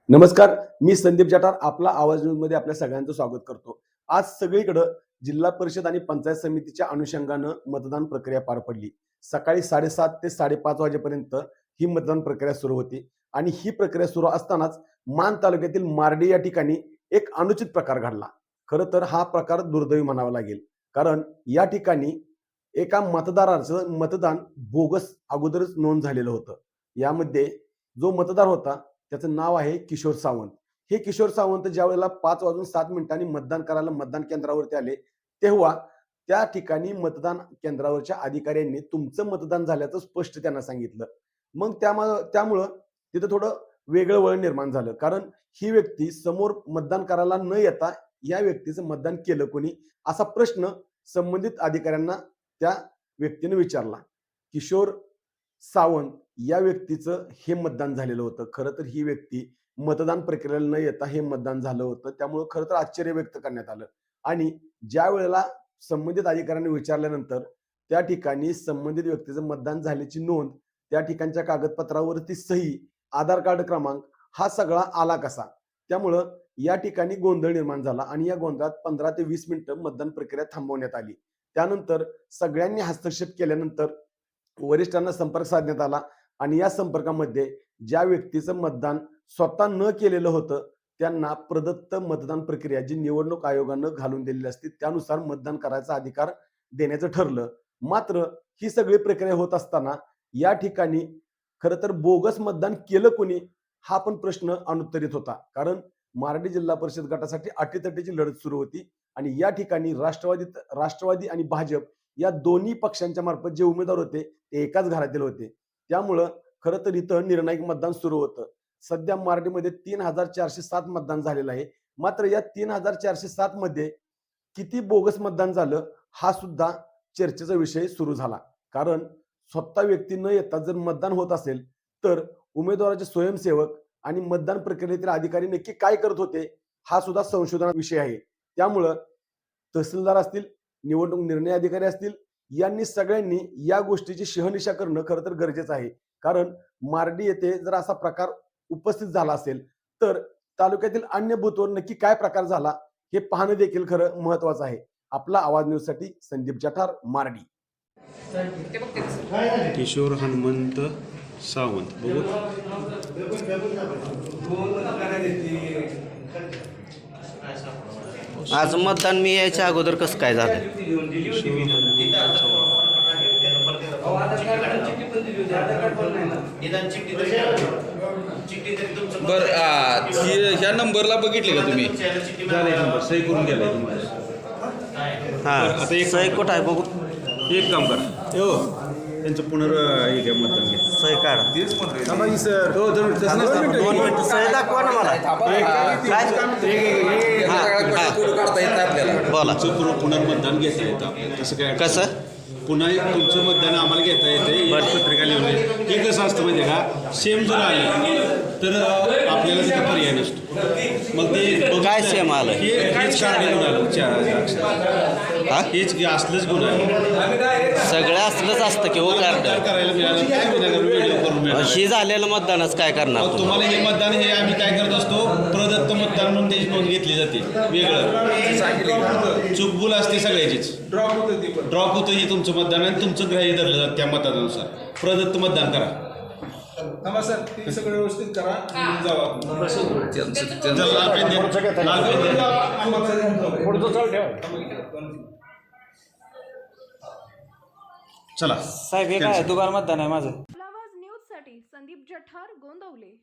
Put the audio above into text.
नमस्कार, मी संदीप जाटार आपला आवाज न्यूज मध्ये आपल्या सगळ्यांचं स्वागत करतो। आज सगळीकडे जिल्हा परिषद आणि पंचायत समितीच्या अनुषंगानं मतदान प्रक्रिया पार पडली। सकाळी 7:30 ते 5:30 वाजेपर्यंत ही मतदान प्रक्रिया सुरू होती आणि ही प्रक्रिया सुरू असतानाच मान तालुक्यातील मार्डी या ठिकाणी एक अनुचित प्रकार घडला। खरं तर हा प्रकार दुर्दैवी म्हणावा लागेल, कारण या ठिकाणी एका मतदाराचं मतदान बोगस अगोदरच नोंद झालेलं होतं। यामध्ये जो मतदार होता त्याचं नाव आहे किशोर सावंत। हे किशोर सावंत ज्यावेळेला 5:07 मतदान करायला मतदान केंद्रावरती आले, तेव्हा त्या ठिकाणी मतदान केंद्रावरच्या अधिकाऱ्यांनी तुमचं मतदान झाल्याचं स्पष्ट त्यांना सांगितलं। मग त्यामुळं तिथं थोडं वेगळं वळण निर्माण झालं, कारण ही व्यक्ती समोर मतदान करायला न येता या व्यक्तीचं मतदान केलं कोणी, असा प्रश्न संबंधित अधिकाऱ्यांना त्या व्यक्तीने विचारला। किशोर सावंत या व्यक्तीचं हे मतदान झालेलं होतं। खरं तर ही व्यक्ती मतदान प्रक्रियेला न येता हे मतदान झालं होतं। त्यामुळे खरं तर आश्चर्य व्यक्त करण्यात आलं आणि ज्या वेळेला संबंधित अधिकाऱ्यांनी विचारल्यानंतर त्या ठिकाणी संबंधित व्यक्तीचं मतदान झाल्याची नोंद, त्या ठिकाणच्या कागदपत्रावरती सही, आधार कार्ड क्रमांक हा सगळा आला कसा? त्यामुळं या ठिकाणी गोंधळ निर्माण झाला आणि या गोंधळात 15 ते 20 मिनिटं मतदान प्रक्रिया थांबवण्यात आली। त्यानंतर सगळ्यांनी हस्तक्षेप केल्यानंतर वरिष्ठांना संपर्क साधण्यात आला आणि या संपर्कामध्ये ज्या व्यक्तीचं मतदान स्वतः न केलेलं होतं त्यांना प्रदत्त मतदान प्रक्रिया जी निवडणूक आयोगानं घालून दिलेली असते त्यानुसार मतदान करायचा अधिकार देण्याचं ठरलं। मात्र ही सगळी प्रक्रिया होत असताना या ठिकाणी खरं तर बोगस मतदान केलं कोणी हा पण प्रश्न अनुत्तरित होता, कारण मार्डी जिल्हा परिषद गटासाठी अटीतटीची लढत सुरू होती आणि या ठिकाणी राष्ट्रवादी आणि भाजप या दोन्ही पक्षांच्या मार्फत जे उमेदवार होते ते एकाच घरातील होते। त्यामुळं खरं तर इथं निर्णायक मतदान सुरू होतं। सध्या मार्डीमध्ये 3,407 मतदान झालेलं आहे। मात्र या 3,407 मध्ये किती बोगस मतदान झालं हा सुद्धा चर्चेचा विषय सुरू झाला, कारण स्वतः व्यक्ती न येता जर मतदान होत असेल तर उमेदवाराचे स्वयंसेवक आणि मतदान प्रक्रियेतील अधिकारी नक्की काय करत होते हा सुद्धा संशोधनाचा विषय आहे। त्यामुळं तहसीलदार असतील, निवडणूक निर्णय अधिकारी असतील, यांनी सगळ्यांनी या गोष्टीची शहानिशा करणं खरं तर गरजेचं आहे, कारण मार्डी येथे जर असा प्रकार उपस्थित झाला असेल तर तालुक्यातील अन्य बूथवर नक्की काय प्रकार झाला हे पाहणं देखील खरं महत्वाचं आहे। आपला आवाज न्यूज साठी संदीप जाठार, मार्डी। किशोर हनुमंत सावंत बघू। आज मतदान मी यायच्या अगोदर कसं काय झालं? बर, ह्या नंबरला बघितले का तुम्ही? नंबर सही करून गेलाय तुम्हाला। हां, आता एक सही कुठं आहे बघू? एक काम करा, हो त्यांचं हे घ्या, मतदान घ्या, सही काढा। सर हो दोन मिनिटं सही दाखवा ना मला। काढता येत आपल्याला। बोला, पुनर्मतदान घेता येतं आपल्याला, तसं काय कसं? पुन्हा तुमचं मतदान आम्हाला घेता येते, पत्रिका लिहून हे कसं असतं माहिती आहे का? सेम जर आलं तर आपल्याला तिथं पर्याय नसतो। मग ते काय सेम आलं? हेच काढले गुन्हा आलं, हा, हेच असलंच गुन्हा आहे, सगळं असलंच असतं की हो कार्ड करायला मिळालं काय गुन्हा व्हिडिओ करून मिळालं। ही झालेलं मतदानच काय करणार? तुम्हाला हे मतदान हे आम्ही काय करत असतो, प्रदत्त मतदान म्हणून त्याची नोंद घेतली जाते, वेगळं चुकबुल असते सगळ्याचीच, ड्रॉप होतं हे तुमचं मतदान आणि तुमचं ग्राह्य धरलं जातं त्या मतदानानुसार। प्रदत्त मतदान करा, सर ते सगळं व्यवस्थित करा, चला साहेब हे काय दुबार मतदान आहे माझं। आवाज न्यूज साठी संदीप जठार, गोंदवले।